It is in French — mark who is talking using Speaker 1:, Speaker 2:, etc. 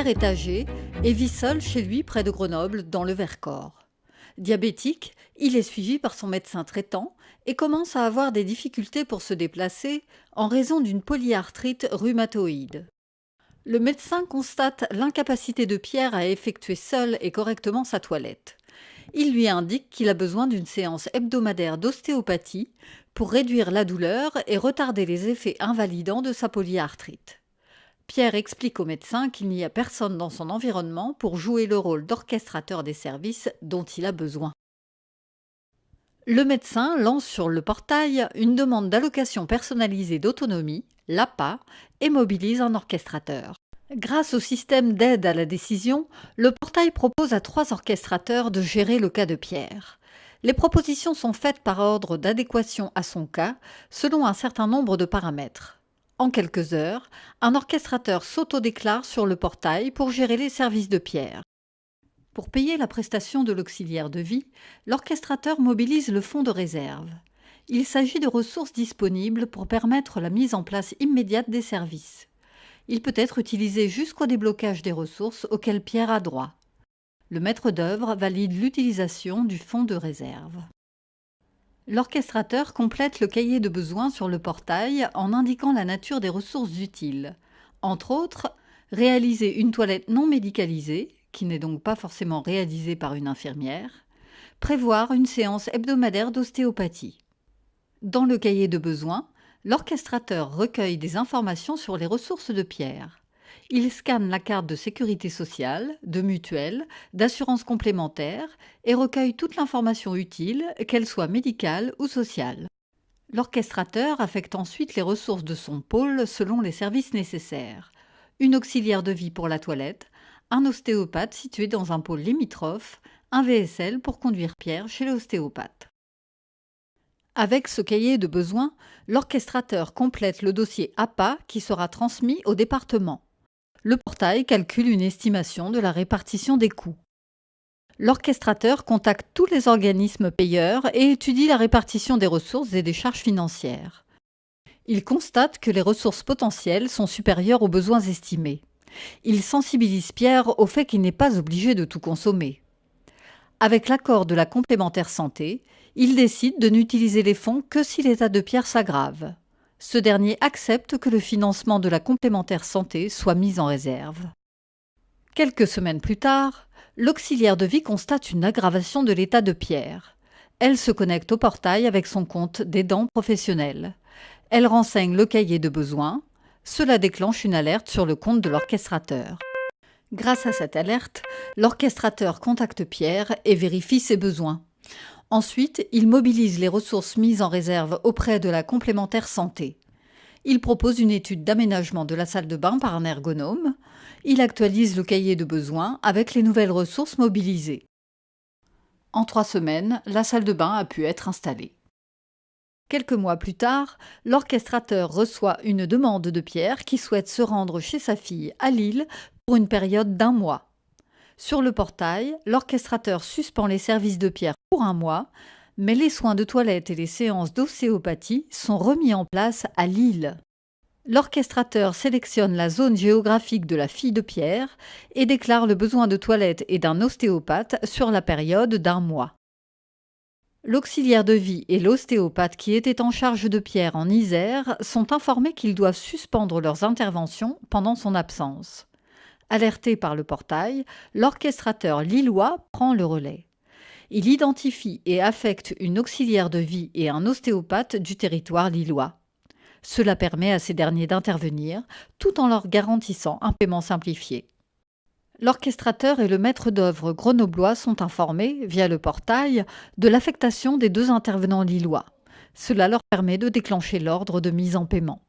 Speaker 1: Pierre est âgé et vit seul chez lui près de Grenoble, dans le Vercors. Diabétique, il est suivi par son médecin traitant et commence à avoir des difficultés pour se déplacer en raison d'une polyarthrite rhumatoïde. Le médecin constate l'incapacité de Pierre à effectuer seul et correctement sa toilette. Il lui indique qu'il a besoin d'une séance hebdomadaire d'ostéopathie pour réduire la douleur et retarder les effets invalidants de sa polyarthrite. Pierre explique au médecin qu'il n'y a personne dans son environnement pour jouer le rôle d'orchestrateur des services dont il a besoin. Le médecin lance sur le portail une demande d'allocation personnalisée d'autonomie, l'APA, et mobilise un orchestrateur. Grâce au système d'aide à la décision, le portail propose à 3 orchestrateurs de gérer le cas de Pierre. Les propositions sont faites par ordre d'adéquation à son cas, selon un certain nombre de paramètres. En quelques heures, un orchestrateur s'autodéclare sur le portail pour gérer les services de Pierre. Pour payer la prestation de l'auxiliaire de vie, l'orchestrateur mobilise le fonds de réserve. Il s'agit de ressources disponibles pour permettre la mise en place immédiate des services. Il peut être utilisé jusqu'au déblocage des ressources auxquelles Pierre a droit. Le maître d'œuvre valide l'utilisation du fonds de réserve. L'orchestrateur complète le cahier de besoins sur le portail en indiquant la nature des ressources utiles. Entre autres, réaliser une toilette non médicalisée, qui n'est donc pas forcément réalisée par une infirmière, prévoir une séance hebdomadaire d'ostéopathie. Dans le cahier de besoins, l'orchestrateur recueille des informations sur les ressources de Pierre. Il scanne la carte de sécurité sociale, de mutuelle, d'assurance complémentaire et recueille toute l'information utile, qu'elle soit médicale ou sociale. L'orchestrateur affecte ensuite les ressources de son pôle selon les services nécessaires. Une auxiliaire de vie pour la toilette, un ostéopathe situé dans un pôle limitrophe, un VSL pour conduire Pierre chez l'ostéopathe. Avec ce cahier de besoins, l'orchestrateur complète le dossier APA qui sera transmis au département. Le portail calcule une estimation de la répartition des coûts. L'orchestrateur contacte tous les organismes payeurs et étudie la répartition des ressources et des charges financières. Il constate que les ressources potentielles sont supérieures aux besoins estimés. Il sensibilise Pierre au fait qu'il n'est pas obligé de tout consommer. Avec l'accord de la complémentaire santé, il décide de n'utiliser les fonds que si l'état de Pierre s'aggrave. Ce dernier accepte que le financement de la complémentaire santé soit mis en réserve. Quelques semaines plus tard, l'auxiliaire de vie constate une aggravation de l'état de Pierre. Elle se connecte au portail avec son compte d'aidant professionnel. Elle renseigne le cahier de besoins. Cela déclenche une alerte sur le compte de l'orchestrateur. Grâce à cette alerte, l'orchestrateur contacte Pierre et vérifie ses besoins. Ensuite, il mobilise les ressources mises en réserve auprès de la complémentaire santé. Il propose une étude d'aménagement de la salle de bain par un ergonome. Il actualise le cahier de besoins avec les nouvelles ressources mobilisées. En 3 semaines, la salle de bain a pu être installée. Quelques mois plus tard, l'orchestrateur reçoit une demande de Pierre qui souhaite se rendre chez sa fille à Lille pour une période d'1 mois. Sur le portail, l'orchestrateur suspend les services de Pierre pour 1 mois, mais les soins de toilette et les séances d'ostéopathie sont remis en place à Lille. L'orchestrateur sélectionne la zone géographique de la fille de Pierre et déclare le besoin de toilette et d'un ostéopathe sur la période d'1 mois. L'auxiliaire de vie et l'ostéopathe qui étaient en charge de Pierre en Isère sont informés qu'ils doivent suspendre leurs interventions pendant son absence. Alerté par le portail, l'orchestrateur lillois prend le relais. Il identifie et affecte une auxiliaire de vie et un ostéopathe du territoire lillois. Cela permet à ces derniers d'intervenir, tout en leur garantissant un paiement simplifié. L'orchestrateur et le maître d'œuvre grenoblois sont informés, via le portail, de l'affectation des 2 intervenants lillois. Cela leur permet de déclencher l'ordre de mise en paiement.